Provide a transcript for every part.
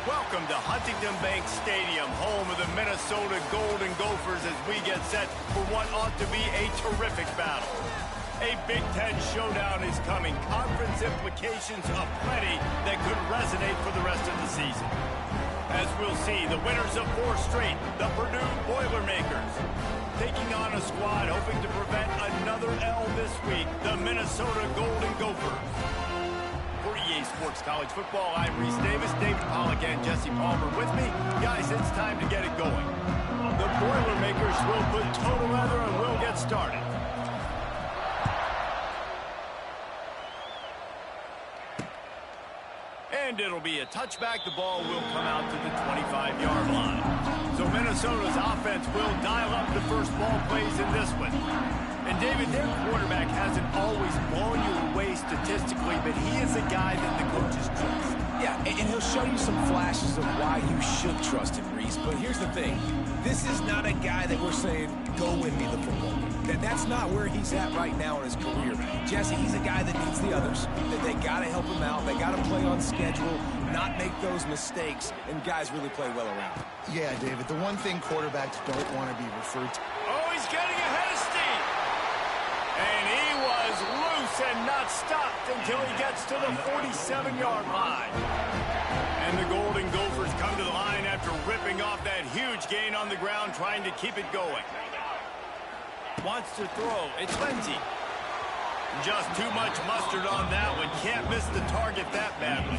Welcome to Huntington Bank Stadium, home of the Minnesota Golden Gophers, as we get set for what ought to be a terrific battle. A Big Ten showdown is coming. Conference implications aplenty that could resonate for the rest of the season. As we'll see, the winners of 4 straight, the Purdue Boilermakers, taking on a squad hoping to prevent another L this week, the Minnesota Golden Gophers. For EA Sports College Football, I'm Reese Davis, David Pollack, and Jesse Palmer with me. Guys, it's time to get it going. The Boilermakers will put total leather and we'll get started. And it'll be a touchback. The ball will come out to the 25-yard line. So Minnesota's offense will dial up the first ball plays in this one. And David, their quarterback hasn't always blown you away statistically, but he is a guy that the coaches trust. Yeah, and he'll show you some flashes of why you should trust him, Reese. But here's the thing. This is not a guy that we're saying, go win me the football game. That's not where he's at right now in his career. Jesse, he's a guy that needs the others. That they got to help him out. They got to play on schedule, not make those mistakes, and guys really play well around him. Yeah, David, the one thing quarterbacks don't want to be referred to. Oh, he's getting ahead of steam. And he was loose and not stopped until he gets to the 47-yard line. And the Golden Gophers come to the line after ripping off that huge gain on the ground, trying to keep it going. Wants to throw. It's Lindsey. Just too much mustard on that one. Can't miss the target that badly.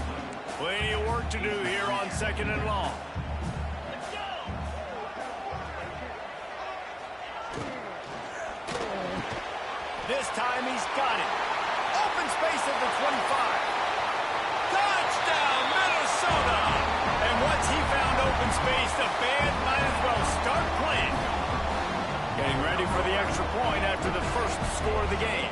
Plenty of work to do here on 2nd and long. This time he's got it. Open space at the 25. Touchdown, Minnesota! And once he found open space, the band might as well start playing. Getting ready for the extra point after the first score of the game.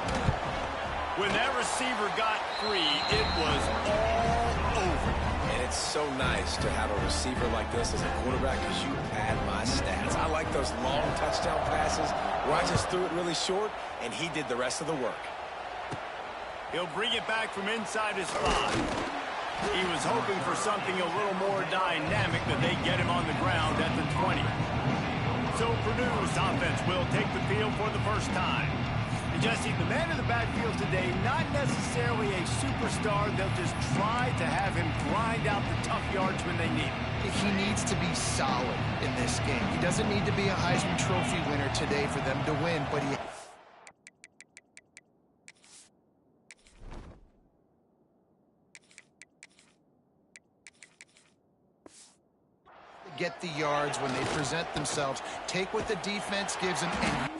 When that receiver got free, it was all over. And it's so nice to have a receiver like this as a quarterback because you pad my stats. I like those long touchdown passes where I just threw it really short, and he did the rest of the work. He'll bring it back from inside his 5. He was hoping for something a little more dynamic, but they get him on the ground at the 20. So Purdue's offense will take the field for the first time. And Jesse, the man in the backfield today, not necessarily a superstar. They'll just try to have him grind out the tough yards when they need him. He needs to be solid in this game. He doesn't need to be a Heisman Trophy winner today for them to win, but he... get the yards when they present themselves. Take what the defense gives them and...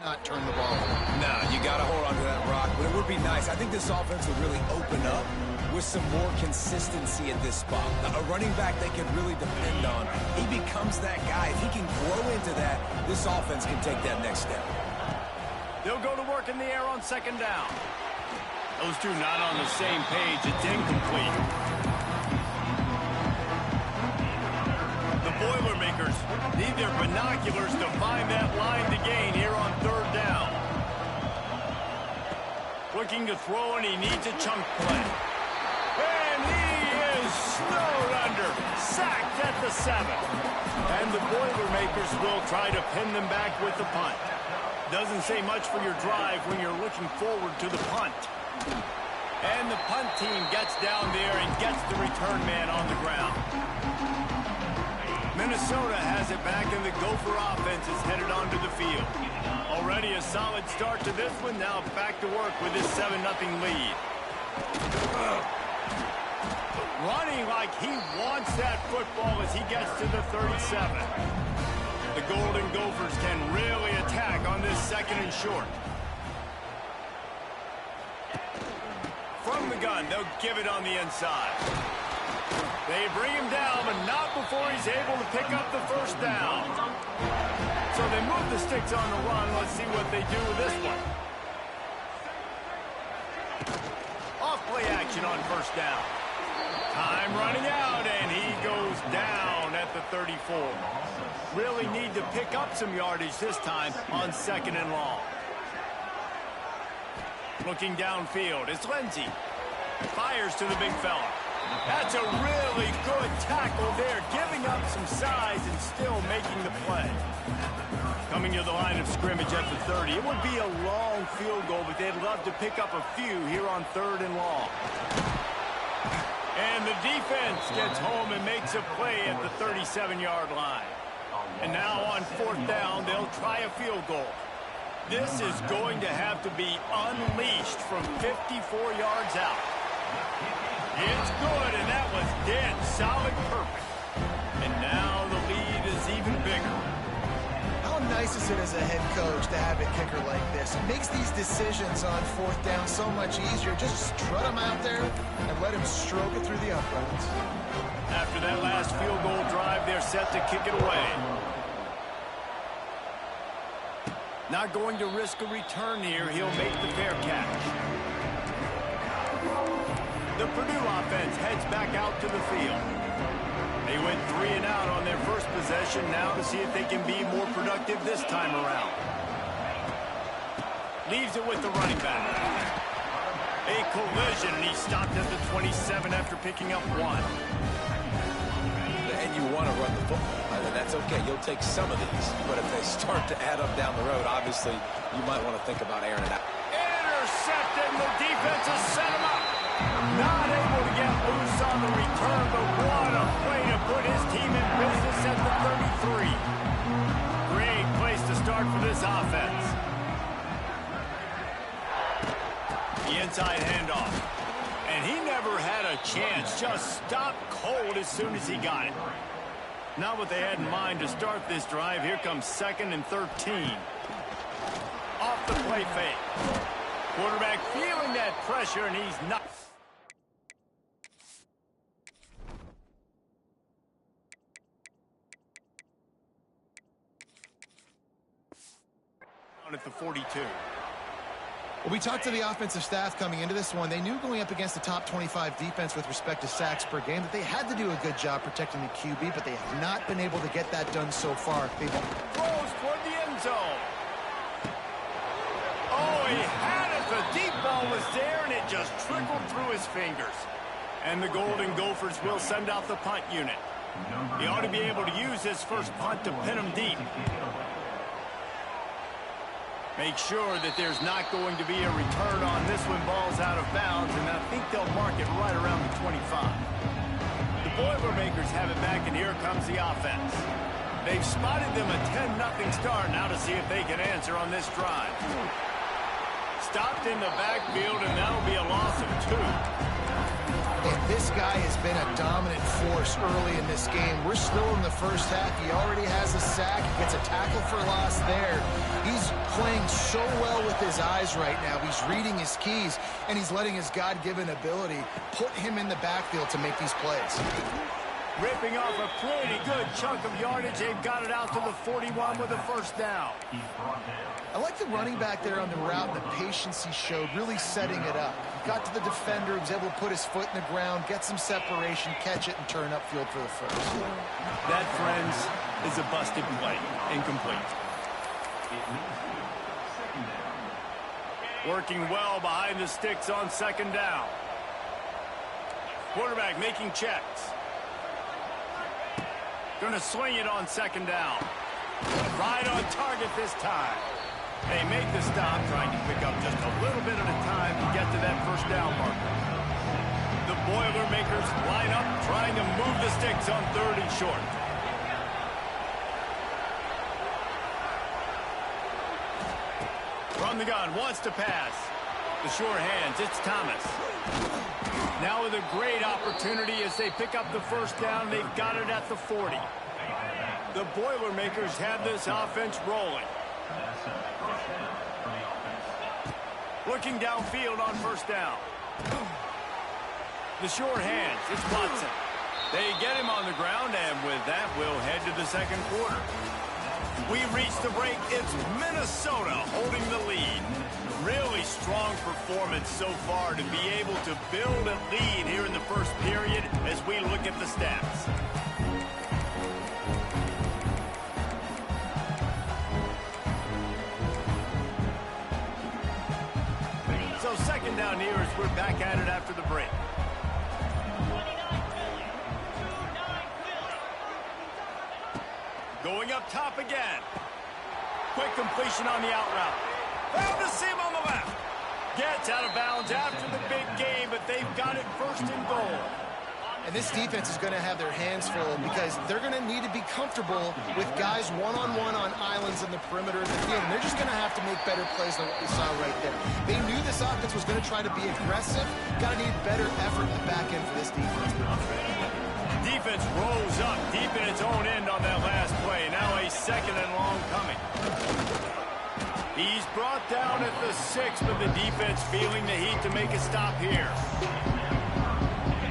not turn the ball over. No, you got to hold on to that rock, but it would be nice. I think this offense would really open up with some more consistency at this spot. A running back they can really depend on. He becomes that guy. If he can grow into that, this offense can take that next step. They'll go to work in the air on 2nd down. Those two not on the same page. It's incomplete. The Boilermakers need their binoculars to find that line to gain here on 3rd down. Looking to throw, and he needs a chunk play. And he is snowed under. Sacked at the 7. And the Boilermakers will try to pin them back with the punt. Doesn't say much for your drive when you're looking forward to the punt. And the punt team gets down there and gets the return man on the ground. Minnesota has it back, and the Gopher offense is headed onto the field. Already a solid start to this one. Now back to work with this 7-0 lead. Running like he wants that football as he gets to the 37. The Golden Gophers can really attack on this second and short. From the gun, they'll give it on the inside. They bring him down, but not before he's able to pick up the first down. So they move the sticks on the run. Let's see what they do with this one. Off-play action on first down. Time running out, and he goes down at the 34. Really need to pick up some yardage this time on second and long. Looking downfield, it's Lindsey. Fires to the big fella. That's a really good tackle there, giving up some size and still making the play. Coming to the line of scrimmage at the 30. It would be a long field goal, but they'd love to pick up a few here on third and long. And the defense gets home and makes a play at the 37-yard line. And now on fourth down, they'll try a field goal. This is going to have to be unleashed from 54 yards out. It's good, and that was dead solid perfect. And now the lead is even bigger. How nice is it as a head coach to have a kicker like this? It makes these decisions on fourth down so much easier. Just strut him out there and let him stroke it through the uprights. After that last field goal drive, they're set to kick it away. Not going to risk a return here. He'll make the fair catch. The Purdue offense heads back out to the field. They went 3 and out on their first possession, now to see if they can be more productive this time around. Leaves it with the running back. A collision, and he stopped at the 27 after picking up 1. And you want to run the football. And that's okay. You'll take some of these. But if they start to add up down the road, obviously, you might want to think about airing it out. Intercepted, and the defense has set him up. Not able to get loose on the return, but what a play to put his team in business at the 33. Great place to start for this offense. The inside handoff. And he never had a chance. Just stopped cold as soon as he got it. Not what they had in mind to start this drive. Here comes 2nd and 13. Off the play fake. Quarterback feeling that pressure, and he's not. At the 42. Well, we talked to the offensive staff coming into this one. They knew going up against the top 25 defense with respect to sacks per game that they had to do a good job protecting the QB, but they have not been able to get that done so far. Throws toward the end zone. Oh, he had it. The deep ball was there, and it just trickled through his fingers. And the Golden Gophers will send out the punt unit. He ought to be able to use his first punt to pin him deep. Make sure that there's not going to be a return on this when ball's out of bounds, and I think they'll mark it right around the 25. The Boilermakers have it back, and here comes the offense. They've spotted them a 10-0 start. Now to see if they can answer on this drive. Stopped in the backfield, and that'll be a loss of 2. And this guy has been a dominant force early in this game. We're still in the first half. He already has a sack. He gets a tackle for loss there. He's playing so well with his eyes right now. He's reading his keys, and he's letting his God-given ability put him in the backfield to make these plays. Ripping off a pretty good chunk of yardage. They've got it out to the 41 with a first down. I like the running back there on the route and the patience he showed, really setting it up. He got to the defender, he was able to put his foot in the ground, get some separation, catch it, and turn upfield for the first. That, friends, is a busted play. Incomplete. Working well behind the sticks on second down. Quarterback making checks. Gonna swing it on second down. Right on target this time. They make the stop, trying to pick up just a little bit at a time to get to that first down marker. The Boilermakers line up, trying to move the sticks on 3rd and short. From the gun, wants to pass. The sure hands, it's Thomas. Now with a great opportunity as they pick up the first down. They've got it at the 40. The Boilermakers have this offense rolling. Looking downfield on first down. The short hands, it's Watson. They get him on the ground, and with that, we'll head to the second quarter. We reach the break. It's Minnesota holding the lead. Really strong performance so far to be able to build a lead here in the first period as we look at the stats. So second down here as we're back at it after the break. Going up top again. Quick completion on the out route. Found the seam on the left. Gets out of bounds after the big game, but they've got it first and goal. And this defense is going to have their hands full because they're going to need to be comfortable with guys one-on-one on islands in the perimeter of the field. And they're just going to have to make better plays than what we saw right there. They knew this offense was going to try to be aggressive. Got to need better effort in the back end for this defense. Defense rolls up deep in its own end on that last play. Now a second and long coming. He's brought down at the 6, but the defense feeling the heat to make a stop here.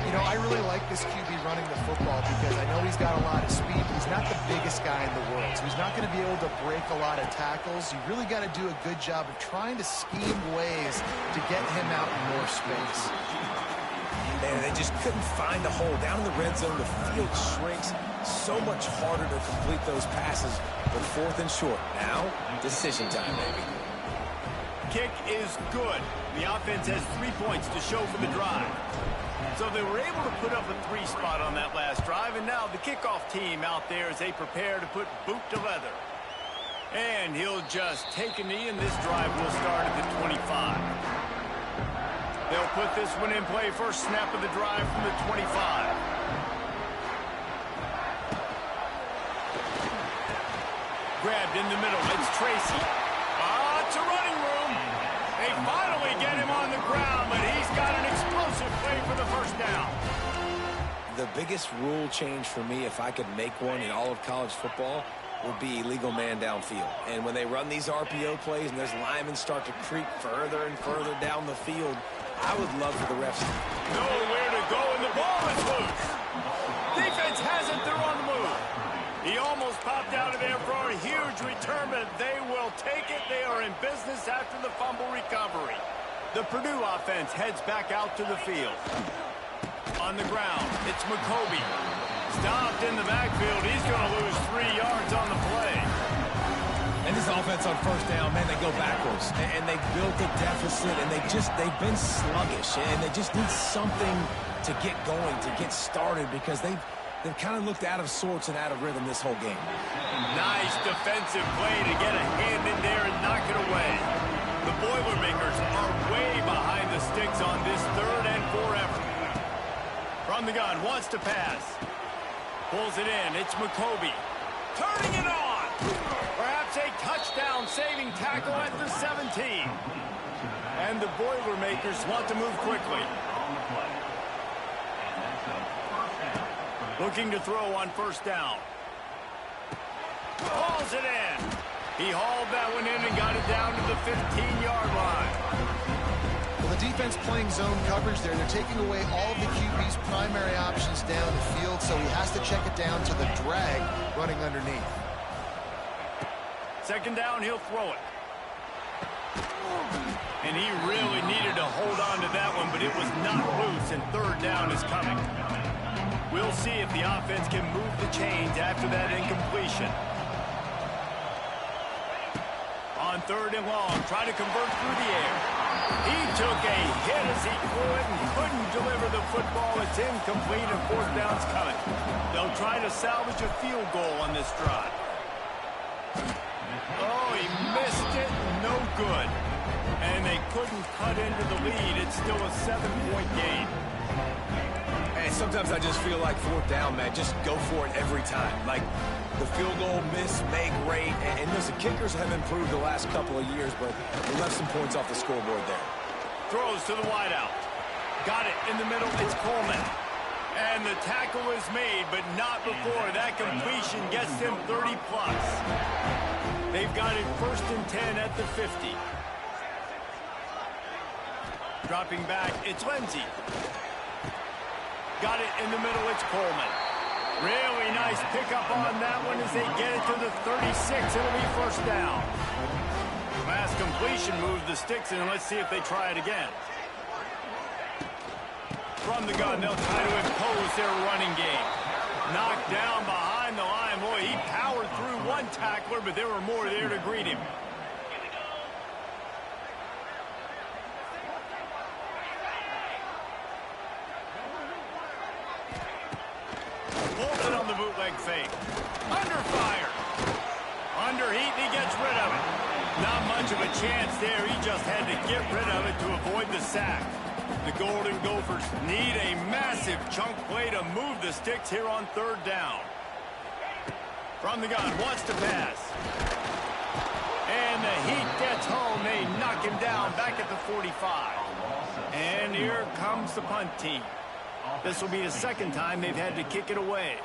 You know, I really like this QB running the football because I know he's got a lot of speed, but he's not the biggest guy in the world. So he's not going to be able to break a lot of tackles. You really got to do a good job of trying to scheme ways to get him out in more space. And they just couldn't find a hole. Down in the red zone, the field shrinks. So much harder to complete those passes, but fourth and short. Now, decision time, baby. Kick is good. The offense has 3 points to show for the drive. So they were able to put up a 3 spot on that last drive, and now the kickoff team out there as they prepare to put boot to leather. And he'll just take a knee, and this drive will start at the 25. They'll put this one in play. First snap of the drive from the 25. Grabbed in the middle. It's Tracy. It's a running room. They finally get him on the ground, but he's got an explosive play for the first down. The biggest rule change for me, if I could make one in all of college football, would be illegal man downfield. And when they run these RPO plays and those linemen start to creep further and further down the field, I would love for the refs. Nowhere to go, and the ball is loose. Defense has it. They're on the move. He almost popped out of there for a huge return, but they will take it. They are in business after the fumble recovery. The Purdue offense heads back out to the field. On the ground, it's McCoby. Stopped in the backfield. He's going to lose 3 yards on the play. And this offense on first down, man, they go backwards. And they built a deficit, and they've been sluggish. And they just need something to get going, to get started, because they've kind of looked out of sorts and out of rhythm this whole game. Nice defensive play to get a hand in there and knock it away. The Boilermakers are way behind the sticks on this 3rd and 4 effort. From the gun, wants to pass. Pulls it in. It's McCoby. Turning it on. Perhaps a touchdown-saving tackle at the 17. And the Boilermakers want to move quickly. Looking to throw on first down. Hauls it in. He hauled that one in and got it down to the 15-yard line. Well, the defense playing zone coverage there. They're taking away all of the QB's primary options down the field, so he has to check it down to the drag running underneath. Second down, he'll throw it. And he really needed to hold on to that one, but it was not loose, and third down is coming. We'll see if the offense can move the chains after that incompletion. On third and long, trying to convert through the air. He took a hit as he threw it and couldn't deliver the football. It's incomplete, and fourth down's coming. They'll try to salvage a field goal on this drive. Oh, he missed it. No good. And they couldn't cut into the lead. It's still a 7-point game. And sometimes I just feel like fourth down, man, just go for it every time. Like the field goal miss, make rate. And listen, kickers have improved the last couple of years, but they left some points off the scoreboard there. Throws to the wideout. Got it in the middle. It's Coleman. And the tackle is made, but not before. That completion gets them 30+. They've got it 1st and 10 at the 50. Dropping back, it's Lindsey. Got it in the middle, it's Coleman. Really nice pickup on that one as they get it to the 36. It'll be 1st down. Last completion moves the sticks in, and let's see if they try it again. From the gun, they'll try to impose their running game. Knocked down behind the line. Boy, he powered through one tackler, but there were more there to greet him. Pulls it on the bootleg fake. Under fire. Under heat, and he gets rid of it. Not much of a chance there. He just had to get rid of it to avoid the sack. The Golden Gophers need a massive chunk play to move the sticks here on 3rd down. From the gun, wants to pass. And the heat gets home. They knock him down back at the 45. And here comes the punt team. This will be the 2nd time they've had to kick it away.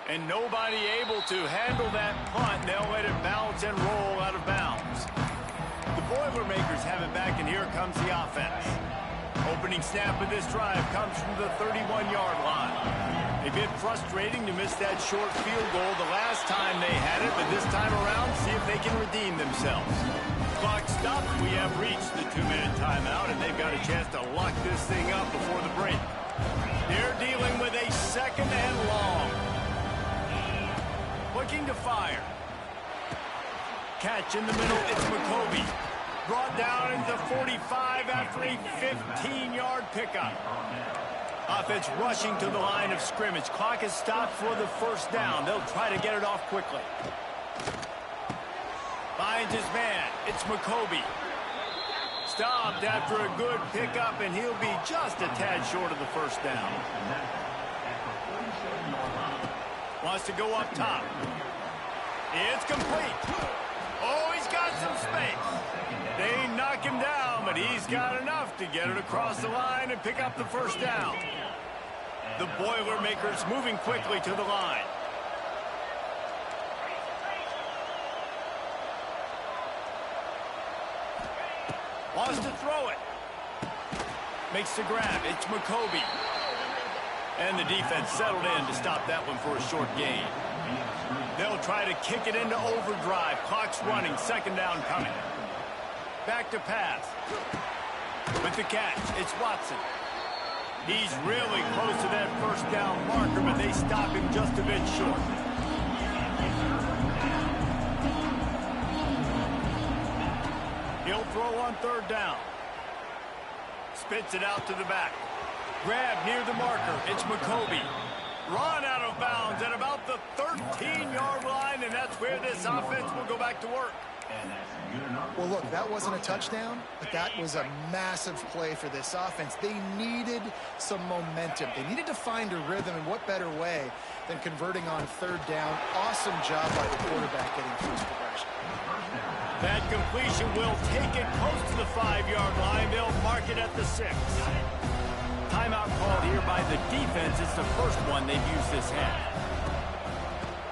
And nobody able to handle that punt. They'll let it bounce and roll out of bounds. The Boilermakers have it back, and here comes the offense. Opening snap of this drive comes from the 31-yard line. A bit frustrating to miss that short field goal the last time they had it, but this time around, see if they can redeem themselves. Clock stopped. We have reached the 2-minute timeout, and they've got a chance to lock this thing up before the break. They're dealing with a 2nd and long. Looking to fire. Catch in the middle, it's McCovey. Brought down into 45 after a 15-yard pickup. Offense rushing to the line of scrimmage. Clock is stopped for the 1st down. They'll try to get it off quickly. Finds his man. It's McCovey. Stopped after a good pickup, and he'll be just a tad short of the 1st down. Wants to go up top. It's complete. Oh, he's got some space. They knock him down, but he's got enough to get it across the line and pick up the 1st down. The Boilermakers moving quickly to the line. Wants to throw it. Makes the grab. It's McCovey. And the defense settled in to stop that one for a short gain. They'll try to kick it into overdrive. Clock's running. 2nd down coming. Back to pass. With the catch, it's Watson. He's really close to that 1st down marker, but they stop him just a bit short. He'll throw on 3rd down. Spits it out to the back. Grab near the marker. It's McCovey. Run out of bounds at about the 13-yard line, and that's where this offense will go back to work. Well, look, that wasn't a touchdown, but that was a massive play for this offense. They needed some momentum. They needed to find a rhythm, and what better way than converting on 3rd down. Awesome job by the quarterback getting through his progression. That completion will take it close to the 5-yard line. They'll mark it at the 6. Timeout called here by the defense. It's the 1st one they've used this half.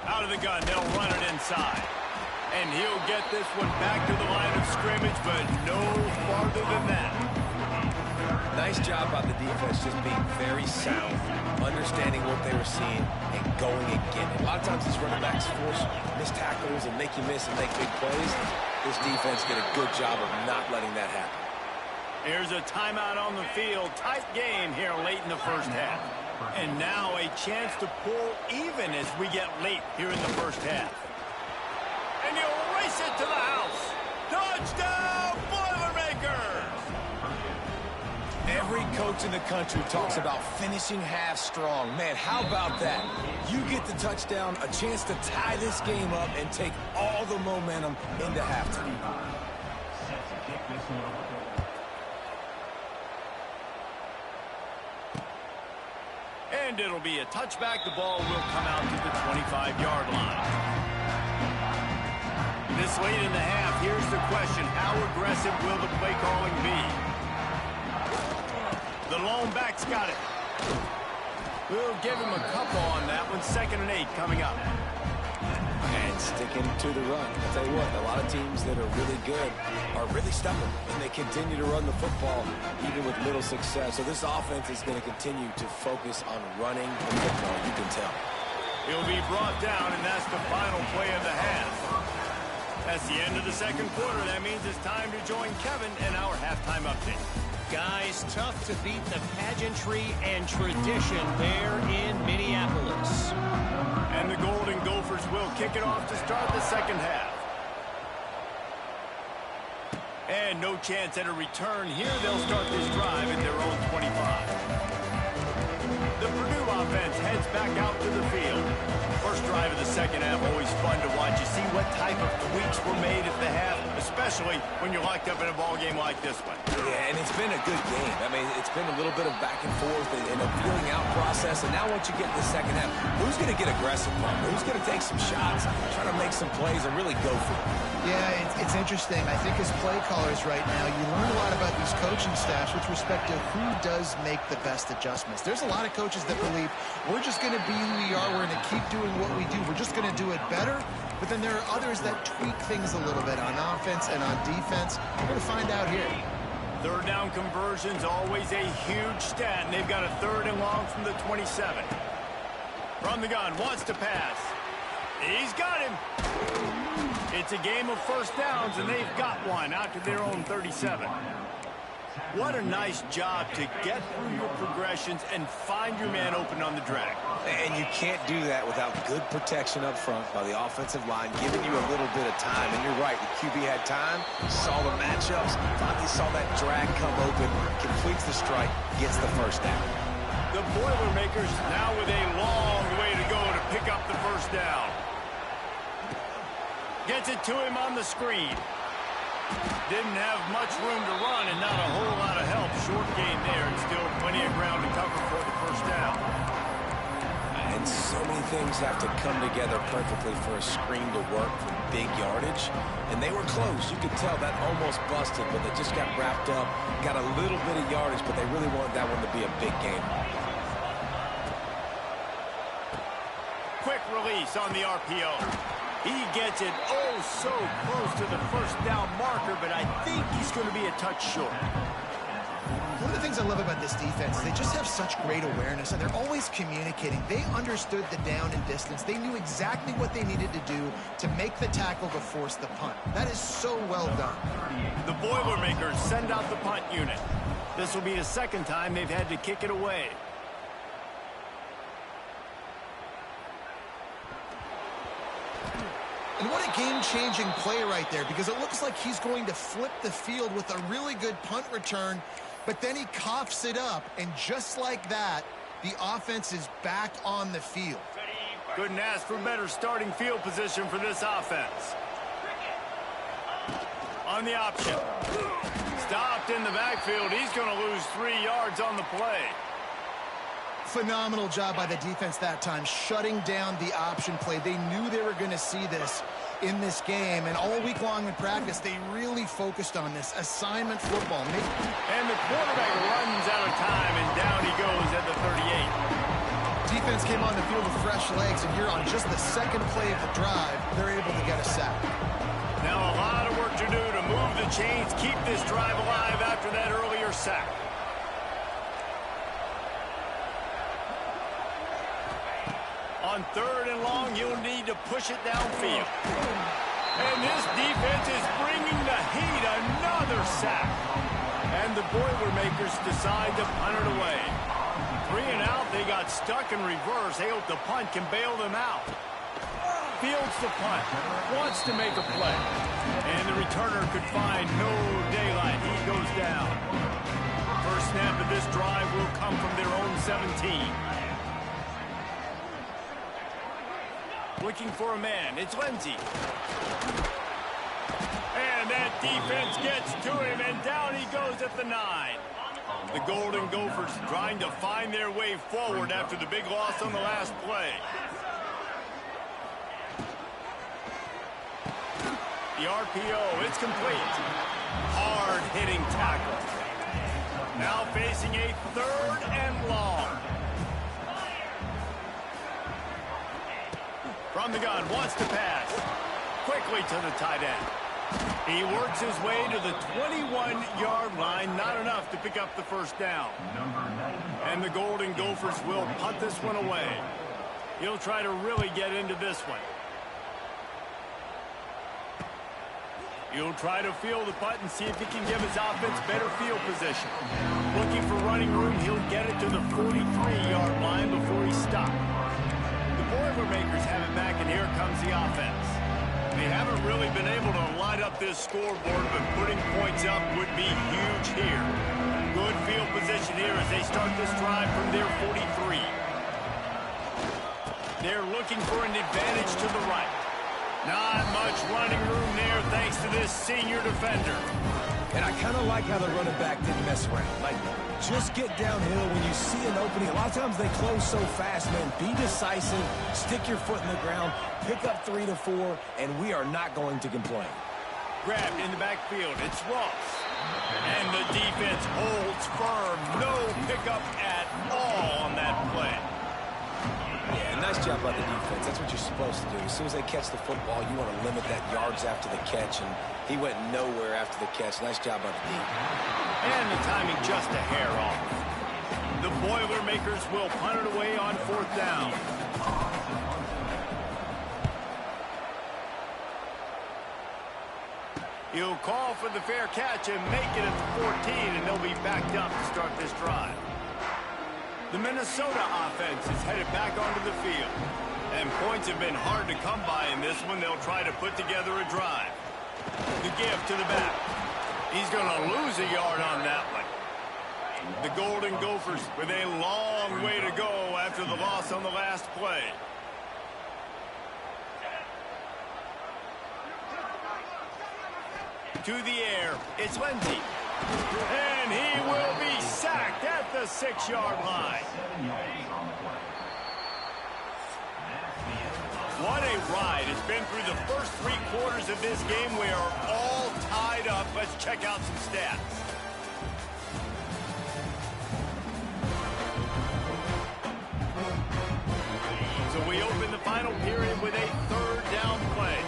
Out of the gun, they'll run it inside. And he'll get this one back to the line of scrimmage, but no farther than that. Nice job by the defense, just being very sound, understanding what they were seeing, and going and getting it. A lot of times these running backs force missed tackles and make you miss and make big plays. This defense did a good job of not letting that happen. Here's a timeout on the field. Tight game here late in the 1st half. And now a chance to pull even as we get late here in the 1st half. And he'll race it to the house. Touchdown, Boilermakers! Every coach in the country talks about finishing half strong. Man, how about that? You get the touchdown, a chance to tie this game up and take all the momentum into halftime. And it'll be a touchback. The ball will come out to the 25-yard line. This late in the half, here's the question. How aggressive will the play calling be? The lone back's got it. We'll give him a couple on that one. 2nd and 8 coming up. And sticking to the run. I'll tell you what, a lot of teams that are really good are really stubborn, and they continue to run the football even with little success. So this offense is going to continue to focus on running the football, you can tell. He'll be brought down, and that's the final play of the half. That's the end of the 2nd quarter. That means it's time to join Kevin in our halftime update. Guys, tough to beat the pageantry and tradition there in Minneapolis. And the Golden Gophers will kick it off to start the 2nd half. And no chance at a return here. They'll start this drive at their own 25. The Purdue offense heads back out to the field. First drive of the 2nd half, always fun to watch. You see what type of tweaks were made at the half, especially when you're locked up in a ball game like this one. Yeah, and it's been a good game. I mean, it's been a little bit of back and forth and a feeling out process. And now once you get in the 2nd half, who's going to get aggressive, Paul? Who's going to take some shots, try to make some plays, and really go for it? Yeah, it's interesting. I think as play callers right now, you learn a lot about these coaching staffs with respect to who does make the best adjustments. There's a lot of coaches that believe we're just going to be who we are. We're going to keep doing what we do. We're just going to do it better. But then there are others that tweak things a little bit on offense and on defense. We're going to find out here. 3rd down conversion's always a huge stat, and they've got a 3rd and long from the 27. From the gun, wants to pass. He's got him. It's a game of 1st downs, and they've got one out to their own 37. What a nice job to get through your progressions and find your man open on the drag. And you can't do that without good protection up front by the offensive line, giving you a little bit of time. And you're right, the QB had time, saw the matchups, finally saw that drag come open, completes the strike, gets the 1st down. The Boilermakers now with a long way to go to pick up the 1st down. Gets it to him on the screen. Didn't have much room to run and not a whole lot of help. Short gain there and still plenty of ground to cover for the 1st down. And so many things have to come together perfectly for a screen to work for big yardage. And they were close. You could tell that almost busted, but they just got wrapped up, got a little bit of yardage, but they really wanted that one to be a big game. Quick release on the RPO. He gets it oh so close to the 1st down marker, but I think he's going to be a touch short. One of the things I love about this defense is they just have such great awareness, and they're always communicating. They understood the down and distance. They knew exactly what they needed to do to make the tackle to force the punt. That is so well done. The Boilermakers send out the punt unit. This will be the 2nd time they've had to kick it away. And what a game-changing play right there, because it looks like he's going to flip the field with a really good punt return, but then he coughs it up, and just like that, the offense is back on the field. Couldn't ask for better starting field position for this offense. On the option. Stopped in the backfield. He's going to lose 3 yards on the play. Phenomenal job by the defense that time, shutting down the option play. They knew they were going to see this in this game, and all week long in practice, they really focused on this assignment football. And the quarterback runs out of time, and down he goes at the 38. Defense came on the field with fresh legs, and here on just the 2nd play of the drive, they're able to get a sack. Now a lot of work to do to move the chains, keep this drive alive after that earlier sack. On 3rd and long, you'll need to push it downfield. And this defense is bringing the heat. Another sack. And the Boilermakers decide to punt it away. 3 and out, they got stuck in reverse. They hope the punt can bail them out. Fields the punt. Wants to make a play. And the returner could find no daylight. He goes down. First snap of this drive will come from their own 17. Looking for a man. It's Lindsey. And that defense gets to him, and down he goes at the 9. The Golden Gophers trying to find their way forward after the big loss on the last play. The RPO, it's complete. Hard-hitting tackle. Now facing a 3rd and long. From the gun, wants to pass. Quickly to the tight end. He works his way to the 21-yard line. Not enough to pick up the first down. And the Golden Gophers will punt this one away. He'll try to really get into this one. He'll try to field the punt and see if he can give his offense better field position. Looking for running room, he'll get it to the 43-yard line before he stops. The Boilermakers have it back, and here comes the offense. They haven't really been able to light up this scoreboard, but putting points up would be huge here. Good field position here as they start this drive from their 43. They're looking for an advantage to the right. Not much running room there thanks to this senior defender. And I kind of like how the running back didn't mess around. Like, just get downhill when you see an opening. A lot of times they close so fast, man. Be decisive, stick your foot in the ground, pick up 3 to 4, and we are not going to complain. Grabbed in the backfield. It's Ross. And the defense holds firm. No pickup at all on that play. Yeah, nice job by the defense. That's what you're supposed to do. As soon as they catch the football, you want to limit that yards after the catch, and he went nowhere after the catch. Nice job by the defense. And the timing just a hair off. The Boilermakers will punt it away on 4th down. He'll call for the fair catch and make it at the 14, and they'll be backed up to start this drive. The Minnesota offense is headed back onto the field. And points have been hard to come by in this one. They'll try to put together a drive. The give to the back. He's going to lose a yard on that one. The Golden Gophers with a long way to go after the loss on the last play. To the air, it's Lindsey. And he will be sacked at the 6-yard line. What a ride. It's been through the first 3 quarters of this game. We are all tied up. Let's check out some stats. So we open the final period with a 3rd down play.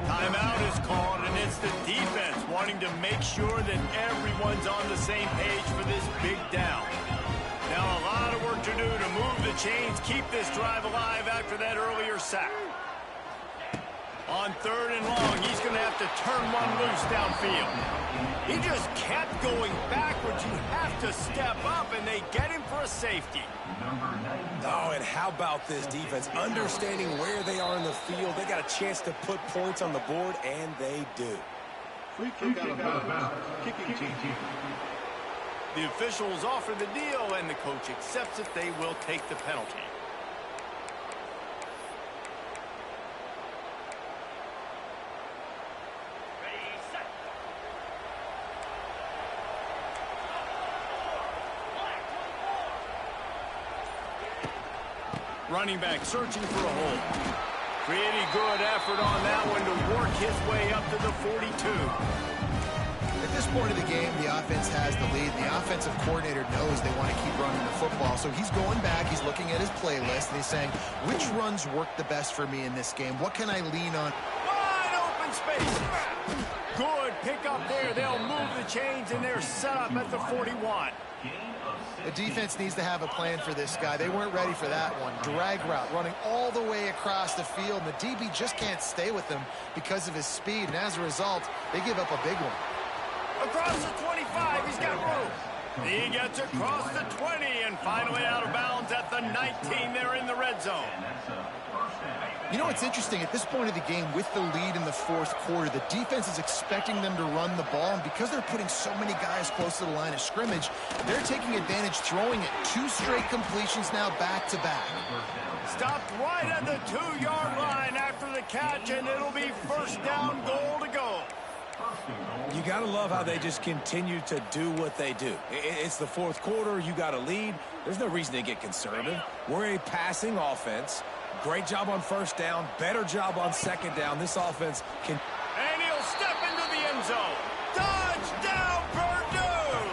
Timeout is called, and it's the defense wanting to make sure that everyone's on the same page for this big down. Now a lot of work to do to move the chains, keep this drive alive after that earlier sack. On 3rd and long, he's going to have to turn one loose downfield. He just kept going backwards. You have to step up, and they get him for a safety. Oh, and how about this defense? Understanding where they are in the field. They got a chance to put points on the board, and they do. Free kick out of bounds. Kicking team. The officials offer the deal, and the coach accepts it. They will take the penalty. Running back searching for a hole. Pretty good effort on that one to work his way up to the 42. At this point of the game, the offense has the lead. The offensive coordinator knows they want to keep running the football. So he's going back, he's looking at his playlist, and he's saying, which runs work the best for me in this game? What can I lean on? Wide open spaces. Good pick up there. They'll move the chains, and they're set up at the 41. The defense needs to have a plan for this guy. They weren't ready for that one. Drag route, running all the way across the field. And the DB just can't stay with him because of his speed. And as a result, they give up a big one. Across the 25, he's got room. He gets across the 20 and finally out of bounds at the 19. They're in the red zone. You know, it's interesting. At this point of the game, with the lead in the 4th quarter, the defense is expecting them to run the ball. And because they're putting so many guys close to the line of scrimmage, they're taking advantage, throwing it. 2 straight completions now back-to-back. Stopped right at the 2-yard line after the catch, and it'll be 1st down, goal to go. You got to love how they just continue to do what they do. It's the 4th quarter. You got a lead. There's no reason to get conservative. We're a passing offense. Great job on 1st down. Better job on 2nd down. This offense can... And he'll step into the end zone. Touchdown, Purdue!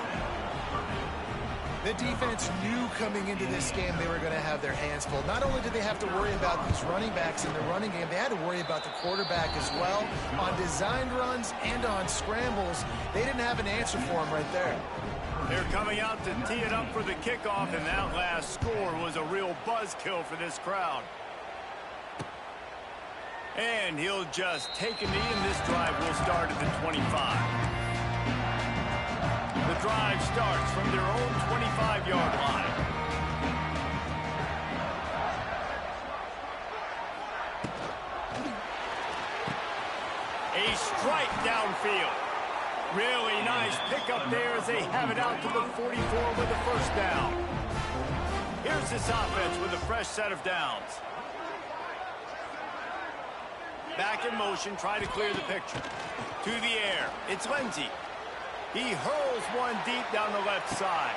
The defense knew coming into this game they were going to have their hands full. Not only did they have to worry about these running backs in the running game, they had to worry about the quarterback as well. On designed runs and on scrambles, they didn't have an answer for him right there. They're coming out to tee it up for the kickoff, and that last score was a real buzzkill for this crowd. And he'll just take a knee, and this drive will start at the 25. The drive starts from their own 25-yard line. A strike downfield. Really nice pickup there as they have it out to the 44 with a first down. Here's this offense with a fresh set of downs. Back in motion, trying to clear the picture. To the air, it's Lindsey. He hurls one deep down the left side.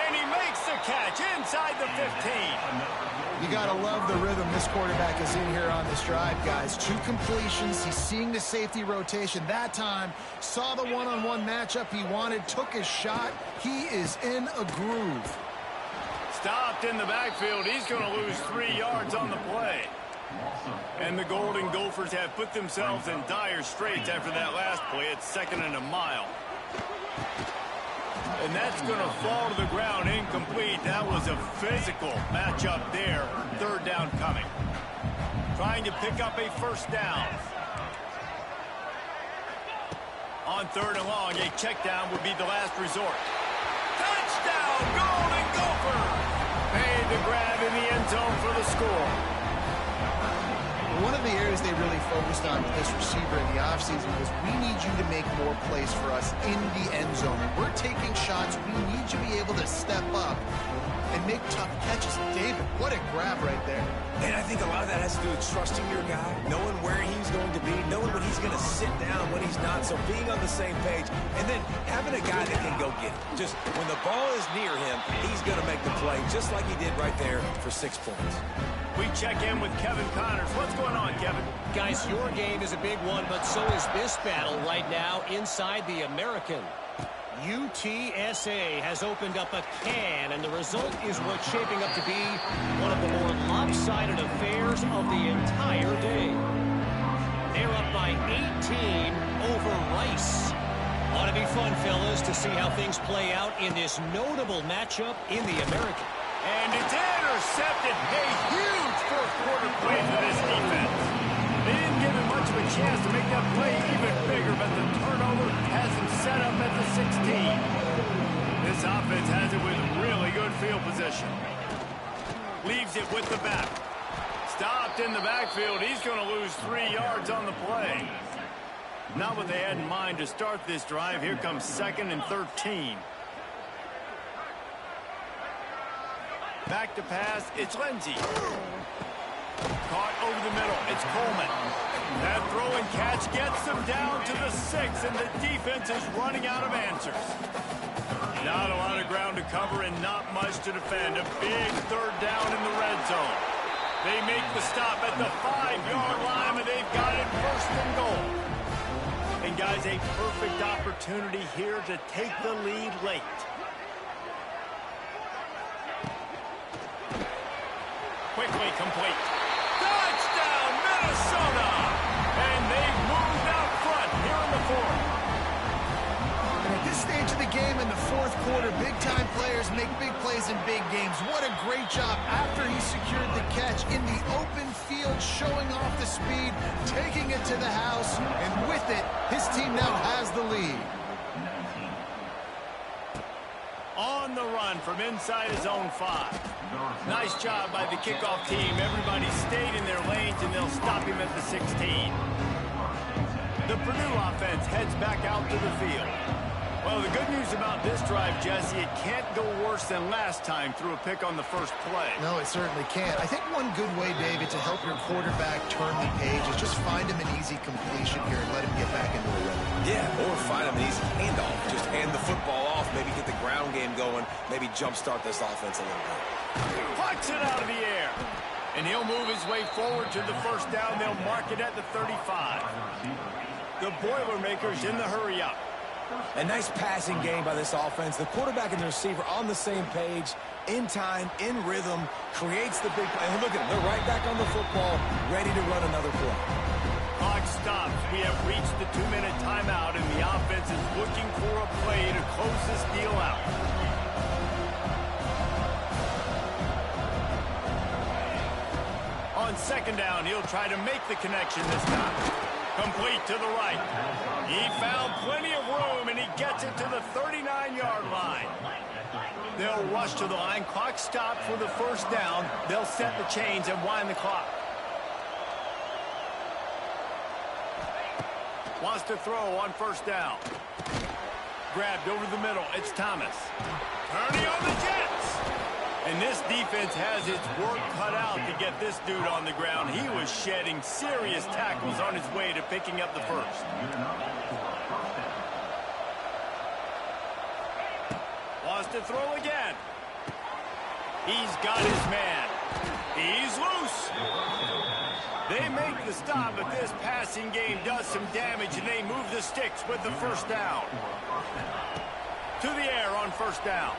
And he makes the catch inside the 15. You got to love the rhythm this quarterback is in here on this drive, guys. 2 completions. He's seeing the safety rotation that time. Saw the one-on-one matchup he wanted. Took his shot. He is in a groove. Stopped in the backfield. He's going to lose 3 yards on the play. And the Golden Gophers have put themselves in dire straits after that last play. It's 2nd and a mile. And that's going to fall to the ground incomplete. That was a physical matchup there. 3rd down coming. Trying to pick up a first down. On 3rd and long, a check down would be the last resort. Touchdown, Golden Gophers! Made the grab in the end zone for the score. One of the areas they really focused on with this receiver in the offseason was we need you to make more plays for us in the end zone. When we're taking shots, we need you to be able to step up and make tough catches. David, what a grab right there. And I think a lot of that has to do with trusting your guy, knowing where he's going to be, knowing when he's going to sit down, when he's not. So being on the same page, and then having a guy that can go get it. Just when the ball is near him, he's going to make the play, just like he did right there for 6 points. We check in with Kevin Connors. What's going on, Kevin? Guys, your game is a big one, but so is this battle right now inside the American. UTSA has opened up a can, and the result is what's shaping up to be one of the more lopsided affairs of the entire day. They're up by 18 over Rice. Ought to be fun, fellas, to see how things play out in this notable matchup in the American. And it's intercepted. A huge 4th quarter play for this defense. They didn't give him much of a chance to make that play even bigger, but the turnover has him set up at the 16. This offense has it with really good field position. Leaves it with the back. Stopped in the backfield. He's going to lose 3 yards on the play. Not what they had in mind to start this drive. Here comes 2nd and 13. Back to pass, it's Lindsey. Caught over the middle, it's Coleman. That throw and catch gets them down to the 6, and the defense is running out of answers. Not a lot of ground to cover and not much to defend. A big 3rd down in the red zone. They make the stop at the 5-yard line, and they've got it 1st and goal. And guys, a perfect opportunity here to take the lead late. Quickly complete. Touchdown, Minnesota! And they've moved out front here in the 4th. And at this stage of the game in the 4th quarter, big-time players make big plays in big games. What a great job after he secured the catch in the open field, showing off the speed, taking it to the house, and with it, his team now has the lead. On the run from inside his own 5. Nice job by the kickoff team. Everybody stayed in their lanes, and they'll stop him at the 16. The Purdue offense heads back out to the field. Well, the good news about this drive, Jesse, it can't go worse than last time through a pick on the first play. No, it certainly can't. I think one good way, David, to help your quarterback turn the page is just find him an easy completion here and let him get back into a rhythm. Yeah, or find him an easy handoff. Just hand the football off, maybe get the ground game going, maybe jumpstart this offense a little bit. Plucks it out of the air. And he'll move his way forward to the first down. They'll mark it at the 35. The Boilermakers in the hurry up. A nice passing game by this offense. The quarterback and the receiver on the same page, in time, in rhythm, creates the big play. And look at them. They're right back on the football, ready to run another play. Clock stops. We have reached the 2-minute timeout, and the offense is looking for a play to close this deal out. On second down, he'll try to make the connection this time. Complete to the right. He found plenty of room, and he gets it to the 39-yard line. They'll rush to the line. Clock stopped for the first down. They'll set the chains and wind the clock. Wants to throw on first down. Grabbed over the middle. It's Thomas. Turning on the Jets. And this defense has its work cut out to get this dude on the ground. He was shedding serious tackles on his way to picking up the first. Wants to throw again. He's got his man. He's loose. They make the stop, but this passing game does some damage, and they move the sticks with the first down. To the air on first down.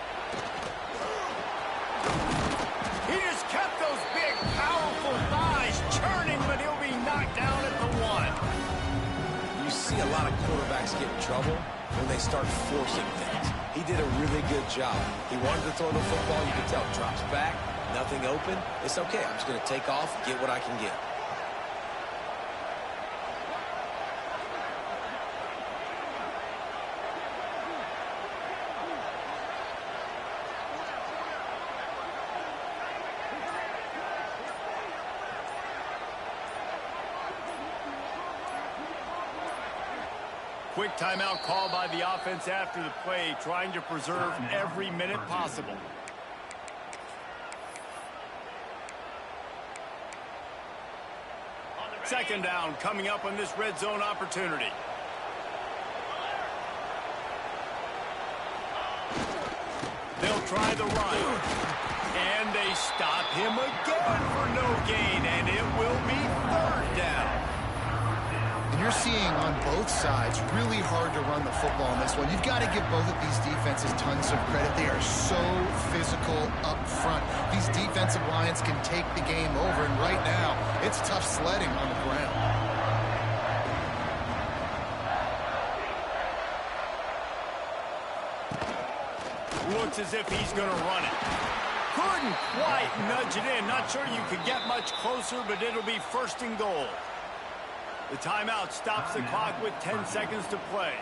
He just kept those big, powerful thighs churning, but he'll be knocked down at the 1. You see a lot of quarterbacks get in trouble when they start forcing things. He did a really good job. He wanted to throw the football. You can tell, drops back, nothing open. It's okay. I'm just going to take off, get what I can get. Quick timeout call by the offense after the play, trying to preserve every minute possible. Second down coming up on this red zone opportunity. They'll try the run. And they stop him again for no gain, and it will be third down. And you're seeing on both sides really hard to run the football in this one. You've got to give both of these defenses tons of credit. They are so physical up front. These defensive lines can take the game over, and right now, it's tough sledding on the ground. Looks as if he's going to run it. Couldn't quite nudge it in. Not sure you could get much closer, but it'll be first and goal. The timeout stops the clock with 10 seconds to play.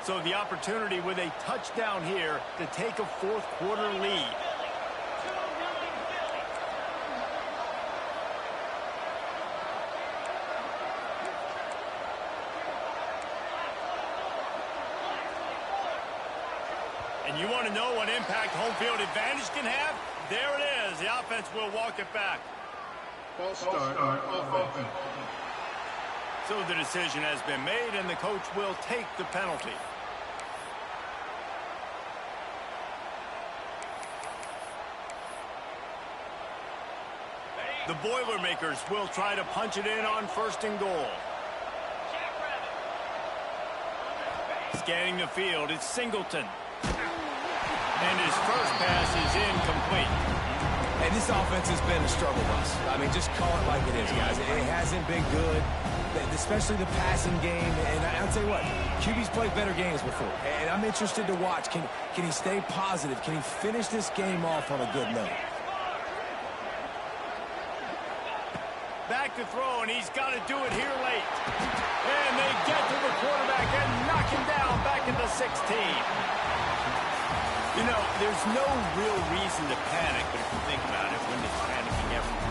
So the opportunity with a touchdown here to take a fourth quarter lead. And you want to know what impact home field advantage can have? There it is. The offense will walk it back. False start on offense. So the decision has been made, and the coach will take the penalty. The Boilermakers will try to punch it in on first and goal. Scanning the field, it's Singleton. And his first pass is incomplete. And this offense has been a struggle bus. I mean, just call it like it is, guys. It hasn't been good, especially the passing game. And I'll tell you what, QB's played better games before. And I'm interested to watch. Can he stay positive? Can he finish this game off on a good note? Back to throw, and he's got to do it here late. And they get to the quarterback and knock him down back at the 16. You know, there's no real reason to panic